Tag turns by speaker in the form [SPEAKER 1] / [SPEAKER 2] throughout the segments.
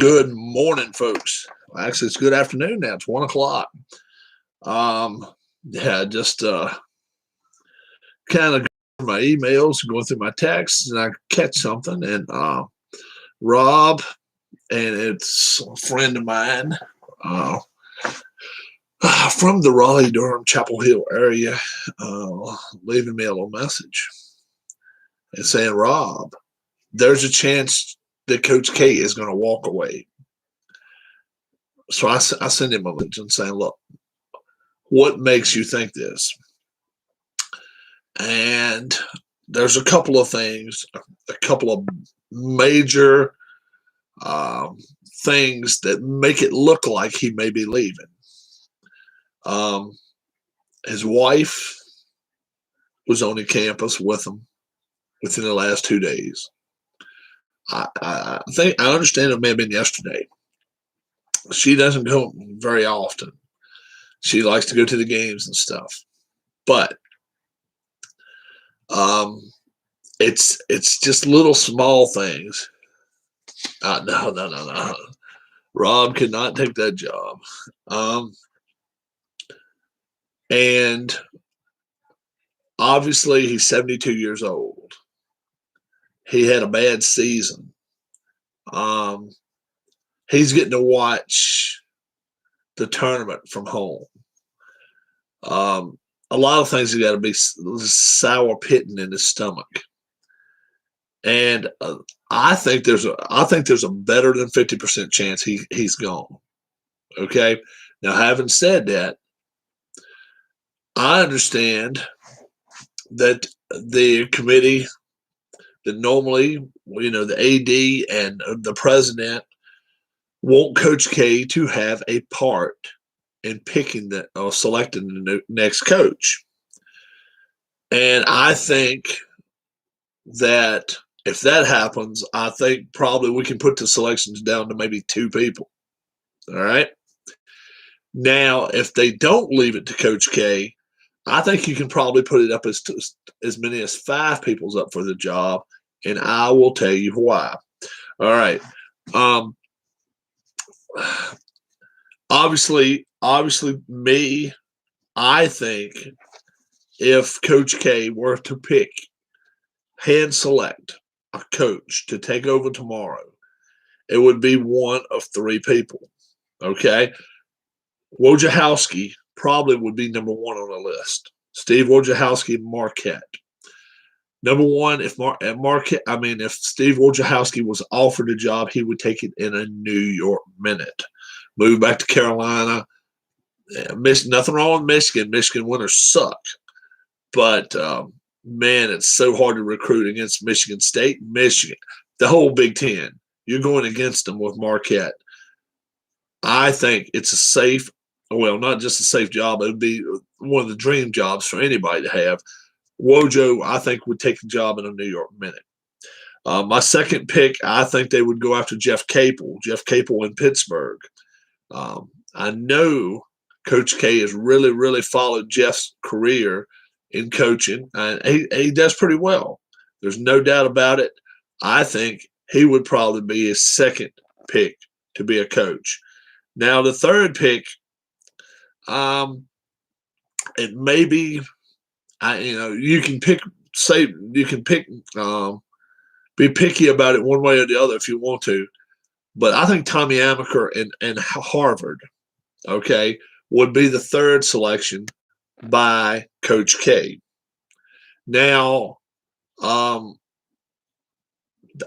[SPEAKER 1] Good morning, folks. Actually, it's good afternoon now. It's 1 o'clock. Just kind of my emails, going through my texts, and I catch something, and Rob, and it's a friend of mine from the Raleigh, Durham, Chapel Hill area, leaving me a little message and saying, Rob, there's a chance that Coach K is going to walk away. So I send him a message and saying, look, what makes you think this? And there's a couple of things, a couple of major things that make it look like he may be leaving. His wife was on the campus with him within the last 2 days. I think I understand it may have been yesterday. She doesn't go very often. She likes to go to the games and stuff, but it's just little small things. No. Rob could not take that job. And obviously he's 72 years old. He had a bad season. He's getting to watch the tournament from home. A lot of things have got to be sour pitting in his stomach. And I think there's a better than 50% chance he's gone. Okay. Now, having said that, I understand that the committee that normally, the AD and the president want Coach K to have a part in picking or selecting the next coach. And I think that if that happens, I think probably we can put the selections down to maybe 2 people. All right. Now, if they don't leave it to Coach K, I think you can probably put it up as many as 5 people's up for the job, and I will tell you why. All right. Obviously, me, I think if Coach K were to hand select a coach to take over tomorrow, it would be one of 3 people. Okay. Wojciechowski probably would be number 1 on the list. Steve Wojciechowski and Marquette. Number 1, if Steve Wojciechowski was offered a job, he would take it in a New York minute. Move back to Carolina. Nothing wrong with Michigan. Michigan winners suck. But, man, it's so hard to recruit against Michigan State, Michigan, the whole Big Ten. You're going against them with Marquette. I think it's not just a safe job. It would be one of the dream jobs for anybody to have. Wojo, I think, would take the job in a New York minute. My second pick, I think they would go after Jeff Capel. Jeff Capel in Pittsburgh. I know Coach K has really, really followed Jeff's career in coaching, and he does pretty well. There's no doubt about it. I think he would probably be his second pick to be a coach. Now, the third pick, it may be, you can be picky about it one way or the other if you want to. But I think Tommy Amaker and Harvard, okay, would be the third selection by Coach K. Now,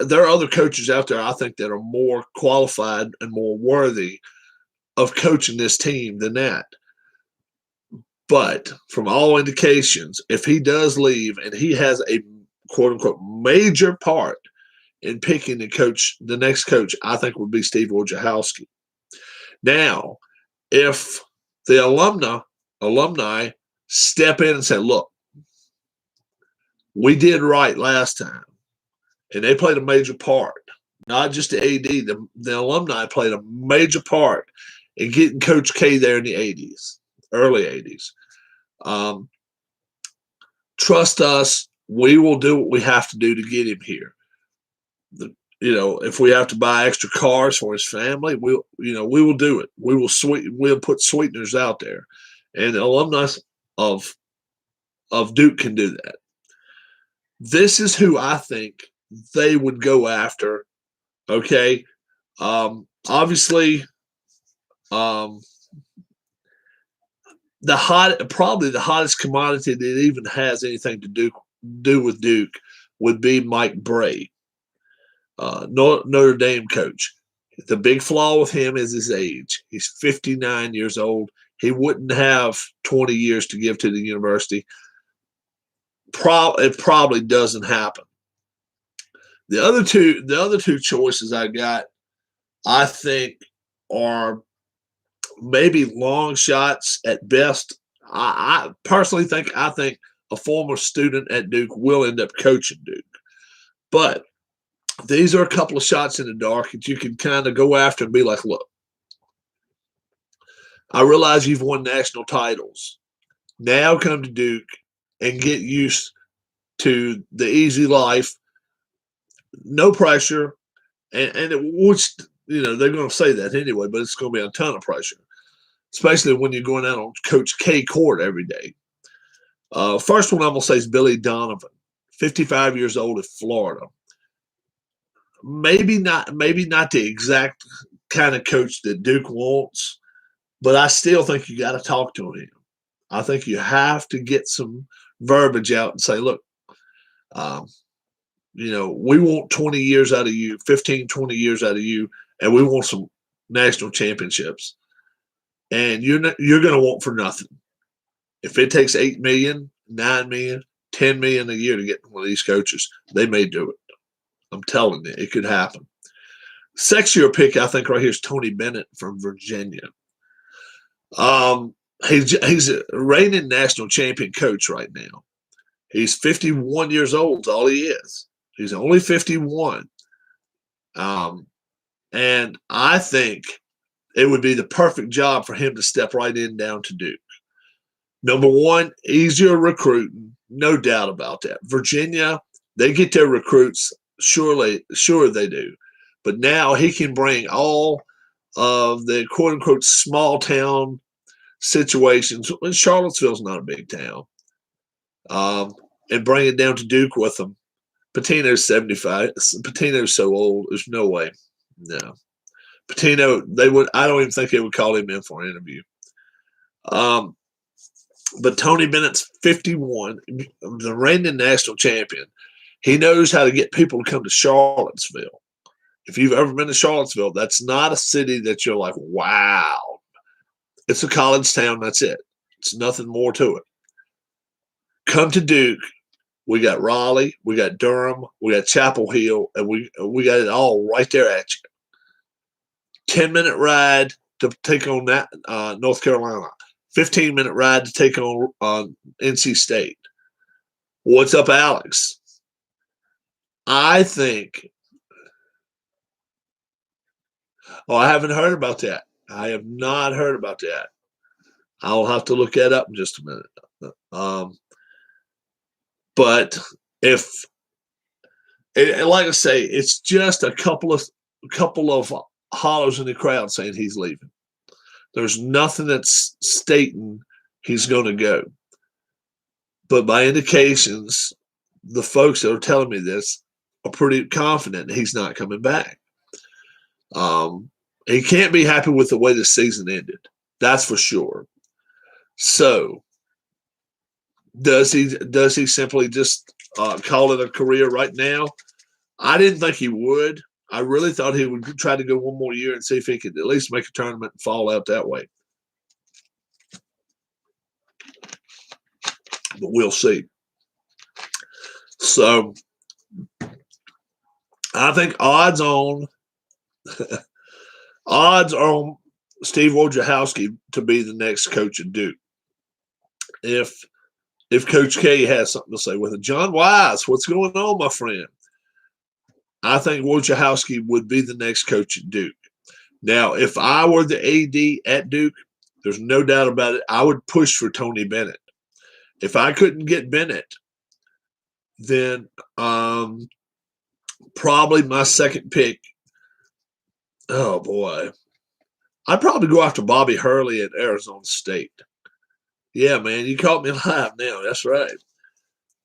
[SPEAKER 1] there are other coaches out there I think that are more qualified and more worthy of coaching this team than that. But from all indications, if he does leave and he has a quote-unquote major part in picking the next coach, I think would be Steve Wojciechowski. Now, if the alumni step in and say, look, we did right last time, and they played a major part, not just the AD, the alumni played a major part in getting Coach K there in the 80s, early 80s. Trust us, we will do what we have to do to get him here. if we have to buy extra cars for his family, we will do it. We'll put sweeteners out there, and the alumni of Duke can do that. This is who I think they would go after. Okay, obviously, um, probably the hottest commodity that even has anything to do with Duke would be Mike Bray, Notre Dame coach. The big flaw with him is his age. He's 59 years old. He wouldn't have 20 years to give to the university. It probably doesn't happen. The other two choices I got, I think, are maybe long shots at best. I personally think a former student at Duke will end up coaching Duke, but these are a couple of shots in the dark that you can kind of go after and be like, look, I realize you've won national titles. Now come to Duke and get used to the easy life, no pressure, and which they're going to say that anyway, but it's going to be a ton of pressure, especially when you're going out on Coach K court every day. First one I'm going to say is Billy Donovan, 55 years old at Florida. Maybe not the exact kind of coach that Duke wants, but I still think you got to talk to him. I think you have to get some verbiage out and say, look, we want 20 years out of you, 15, 20 years out of you, and we want some national championships. And you're going to want for nothing. If it takes $8 million, $9 million, $10 million a year to get one of these coaches, they may do it. I'm telling you, it could happen. Sexier pick, I think, right here is Tony Bennett from Virginia. He's a reigning national champion coach right now. He's 51 years old, is all he is. He's only 51. And I think it would be the perfect job for him to step right in down to Duke. Number one, easier recruiting, no doubt about that. Virginia, they get their recruits, sure they do. But now he can bring all of the quote-unquote small-town situations. And Charlottesville's not a big town. And bring it down to Duke with them. Patino's 75. Patino's so old. There's no way. No. Patino, I don't even think they would call him in for an interview. But Tony Bennett's 51, the reigning national champion. He knows how to get people to come to Charlottesville. If you've ever been to Charlottesville, that's not a city that you're like, wow. It's a college town. That's it. It's nothing more to it. Come to Duke. We got Raleigh. We got Durham. We got Chapel Hill. And we got it all right there at you. 10-minute ride to take on that North Carolina. 15-minute ride to take on NC State. What's up, Alex? I think – I haven't heard about that. I have not heard about that. I'll have to look that up in just a minute. But if – like I say, it's just a couple of hollers in the crowd saying he's leaving. There's nothing that's stating he's going to go. But by indications, the folks that are telling me this are pretty confident that he's not coming back. He can't be happy with the way the season ended. That's for sure. So does he simply just call it a career right now? I didn't think he would. I really thought he would try to go one more year and see if he could at least make a tournament and fall out that way. But we'll see. So I think odds on Steve Wojciechowski to be the next coach of Duke. If Coach K has something to say with it. John Wise, what's going on, my friend? I think Wojciechowski would be the next coach at Duke. Now, if I were the AD at Duke, there's no doubt about it, I would push for Tony Bennett. If I couldn't get Bennett, then Probably my second pick. Oh boy, I'd probably go after Bobby Hurley at Arizona State. Yeah, man, you caught me live now. That's right.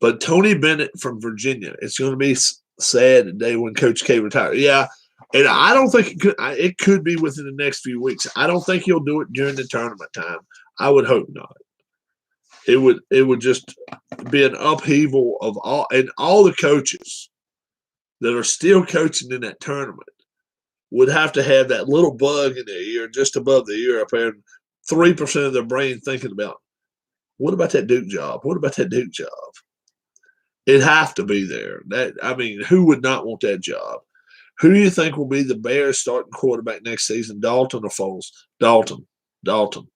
[SPEAKER 1] But Tony Bennett from Virginia. It's going to be sad the day when Coach K retires. Yeah, and I don't think it could. It could be within the next few weeks. I don't think he'll do it during the tournament time. I would hope not. It would just be an upheaval of all the coaches that are still coaching in that tournament would have to have that little bug in their ear, just above the ear up there, and 3% of their brain thinking about, what about that Duke job? What about that Duke job? It'd have to be there. Who would not want that job? Who do you think will be the Bears starting quarterback next season, Dalton or Foles? Dalton. Dalton.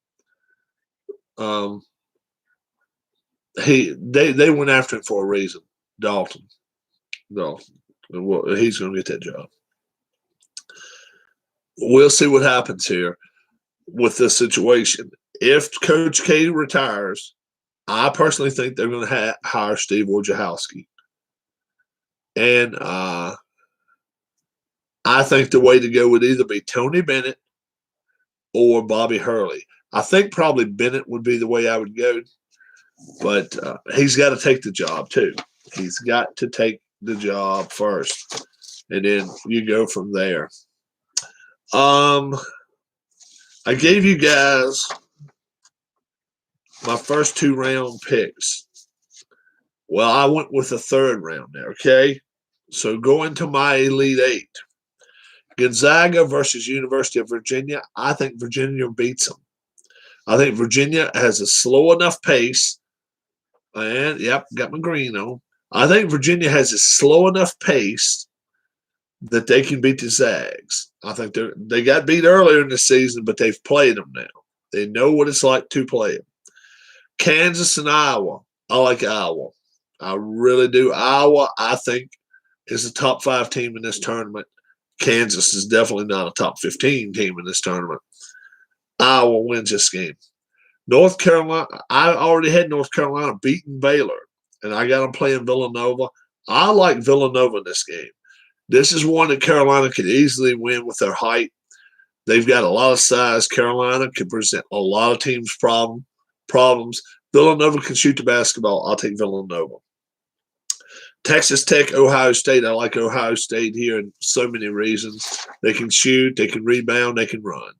[SPEAKER 1] They went after him for a reason. Dalton. Well, he's going to get that job. We'll see what happens here with this situation. If Coach K retires, I personally think they're going to hire Steve Wojciechowski. And I think the way to go would either be Tony Bennett or Bobby Hurley. I think probably Bennett would be the way I would go, but he's got to take the job too. He's got to take the job first, and then you go from there. I gave you guys my first 2-round picks. Well, I went with the third round there, okay? So going to my Elite Eight. Gonzaga versus University of Virginia. I think Virginia beats them. I think Virginia has a slow enough pace. And, yep, got my green on. I think Virginia has a slow enough pace that they can beat the Zags. I think they got beat earlier in the season, but they've played them now. They know what it's like to play them. Kansas and Iowa. I like Iowa. I really do. Iowa, I think, is a top 5 team in this tournament. Kansas is definitely not a top 15 team in this tournament. Iowa wins this game. North Carolina, I already had North Carolina beating Baylor, and I got them playing Villanova. I like Villanova in this game. This is one that Carolina could easily win with their height. They've got a lot of size. Carolina can present a lot of teams' problems. Villanova can shoot the basketball. I'll take Villanova. Texas Tech, Ohio State. I like Ohio State here in so many reasons. They can shoot, they can rebound, they can run.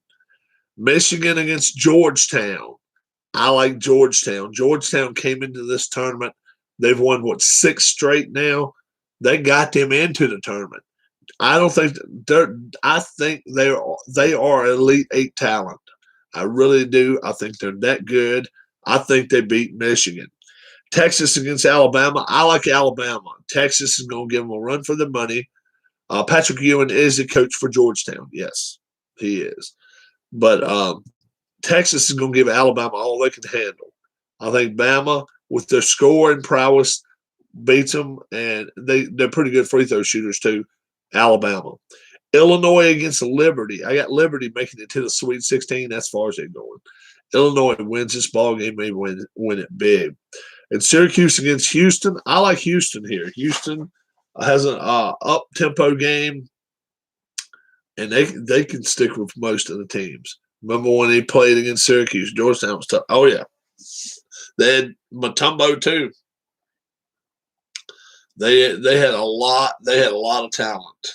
[SPEAKER 1] Michigan against Georgetown. I like Georgetown. Georgetown came into this tournament. They've won, 6 straight now? They got them into the tournament. I think they are Elite 8 talent. I really do. I think they're that good. I think they beat Michigan. Texas against Alabama. I like Alabama. Texas is going to give them a run for their money. Patrick Ewing is the coach for Georgetown. Yes, he is. But Texas is going to give Alabama all they can handle. I think Bama, with their scoring prowess, beats them, and they're pretty good free throw shooters too. Alabama. Illinois against Liberty. I got Liberty making it to the Sweet 16. That's as far as they're going. Illinois wins this ball game. They win it big. And Syracuse against Houston. I like Houston here. Houston has an up-tempo game, and they can stick with most of the teams. Remember when they played against Syracuse? Georgetown was tough. Oh, yeah. They had Mutombo, too. They had a lot. They had a lot of talent.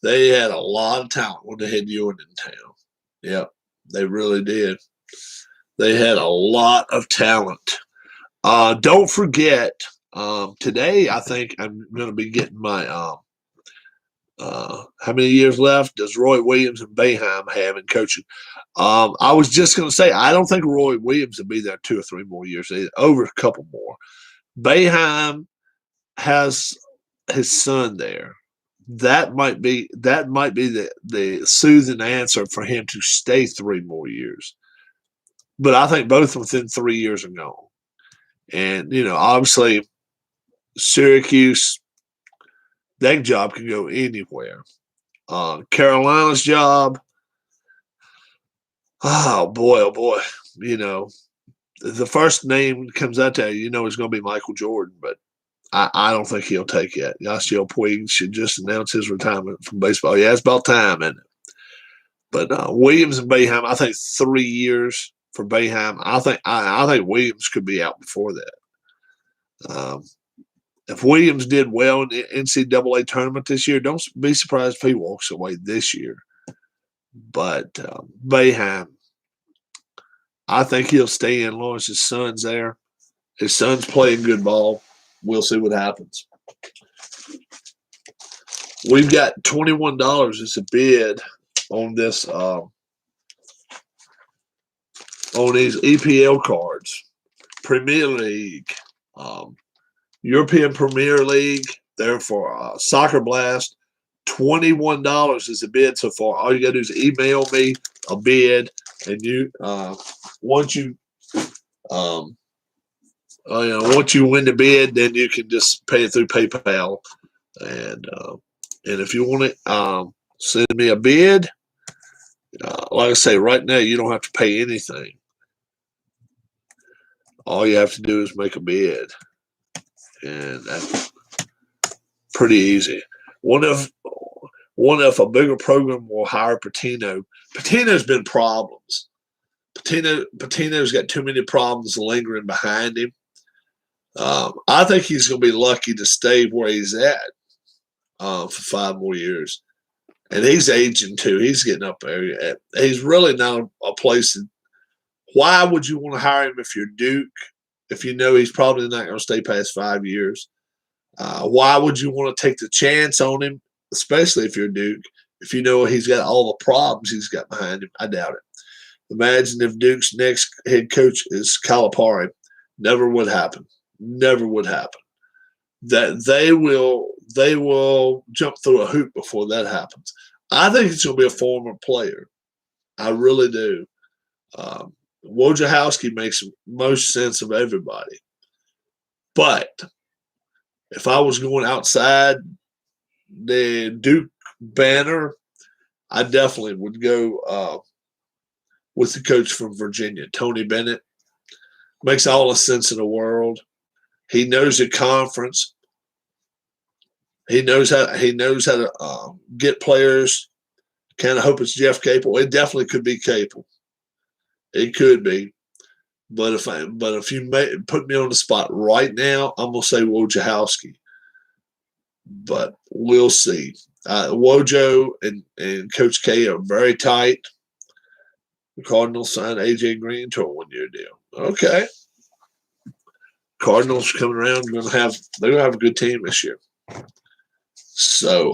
[SPEAKER 1] They had a lot of talent when they had Ewing in town. Yep, they really did. They had a lot of talent. Don't forget, today I think I'm going to be getting my how many years left does Roy Williams and Boeheim have in coaching? I was just going to say, I don't think Roy Williams will be there 2 or 3 more years, over a couple more. Boeheim has his son there. That might be the soothing answer for him to stay 3 more years. But I think both within 3 years are gone. And, obviously, Syracuse, that job can go anywhere. Carolina's job, oh boy. The first name comes out there, is going to be Michael Jordan. But I don't think he'll take it. Yasiel Puig should just announce his retirement from baseball. Yeah, it's about time, isn't it? But Williams and Boeheim, I think 3 years for Boeheim. I think Williams could be out before that. Um, if Williams did well in the NCAA tournament this year, don't be surprised if he walks away this year. But Boeheim, I think he'll stay in as long as his son's there. His son's playing good ball. We'll see what happens. We've got $21 as a bid on this on these EPL cards. Premier League, European Premier League. They're for Soccer Blast. $21 is a bid so far. All you gotta do is email me a bid, and you once you once you win the bid, then you can just pay it through PayPal. And if you want to send me a bid, like I say, right now you don't have to pay anything. All you have to do is make a bid, and that's pretty easy. What if a bigger program will hire Patino? Patino's been problems. Patino's got too many problems lingering behind him. I think he's going to be lucky to stay where he's at for 5 more years. And he's aging too. He's getting up there. He's really not a place. Why would you want to hire him if you're Duke, if you know he's probably not going to stay past 5 years? Why would you want to take the chance on him, especially if you're Duke, if you know he's got all the problems he's got behind him? I doubt it. Imagine if Duke's next head coach is Calipari. Never would happen. Never would happen. That they will jump through a hoop before that happens. I think it's going to be a former player. I really do. Wojciechowski makes most sense of everybody. But if I was going outside the Duke banner, I definitely would go with the coach from Virginia, Tony Bennett. Makes all the sense in the world. He knows the conference. He knows how to get players. Kind of hope it's Jeff Capel. It definitely could be Capel. It could be. But if you put me on the spot right now, I'm gonna say Wojciechowski. But we'll see. Wojo and Coach K are very tight. The Cardinals signed AJ Green to a 1-year deal. Okay. Cardinals coming around. They're gonna have a good team this year. So,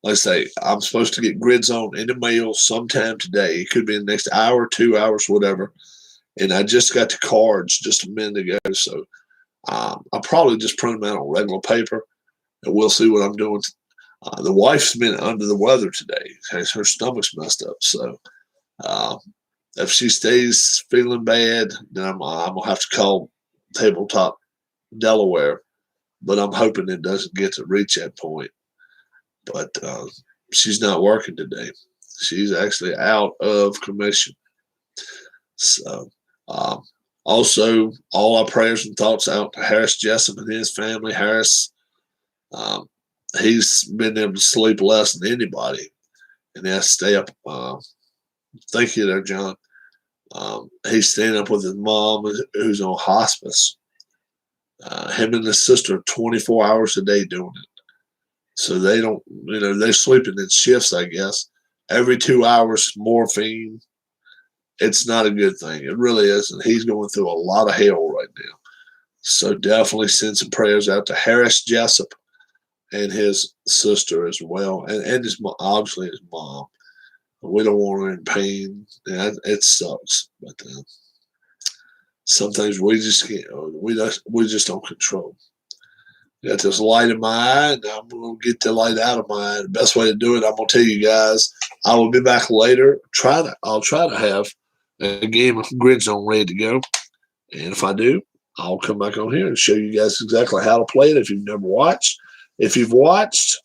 [SPEAKER 1] like I say, I'm supposed to get grids on in the mail sometime today. It could be in the next hour, 2 hours, whatever. And I just got the cards just a minute ago, so I'll probably just print them out on regular paper, and we'll see what I'm doing. The wife's been under the weather today. Her stomach's messed up, so if she stays feeling bad, then I'm gonna have to call Tabletop Delaware. But I'm hoping it doesn't get to reach that point. But she's not working today. She's actually out of commission. So, also, all our prayers and thoughts out to Harris Jessup and his family. Harris, he's been able to sleep less than anybody, and he has to stay up. Thank you there, John. He's staying up with his mom, who's on hospice. Him and his sister 24 hours a day doing it. So they don't, they're sleeping in shifts, I guess. Every 2 hours, morphine. It's not a good thing. It really isn't. He's going through a lot of hell right now. So definitely send some prayers out to Harris Jessup and his sister as well, and obviously his mom. We don't want her in pain. It sucks, but some things we just can't. We just don't control. Got this light in my eye, and I'm going to get the light out of my eye. The best way to do it, I'm going to tell you guys. I will be back later. I'll try to have a game of Grid Zone ready to go, and if I do, I'll come back on here and show you guys exactly how to play it. If you've never watched, if you've watched,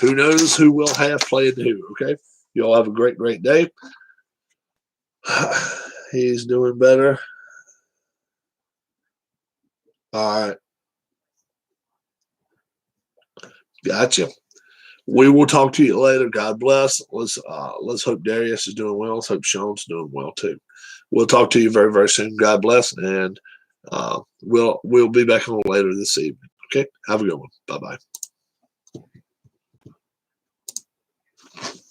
[SPEAKER 1] who knows who will have played who? Okay, you all have a great, great day. He's doing better. All right. Gotcha. We will talk to you later. God bless. Let's hope Darius is doing well. Let's hope Sean's doing well too. We'll talk to you very, very soon. God bless, and we'll be back on later this evening. Okay. Have a good one. Bye bye.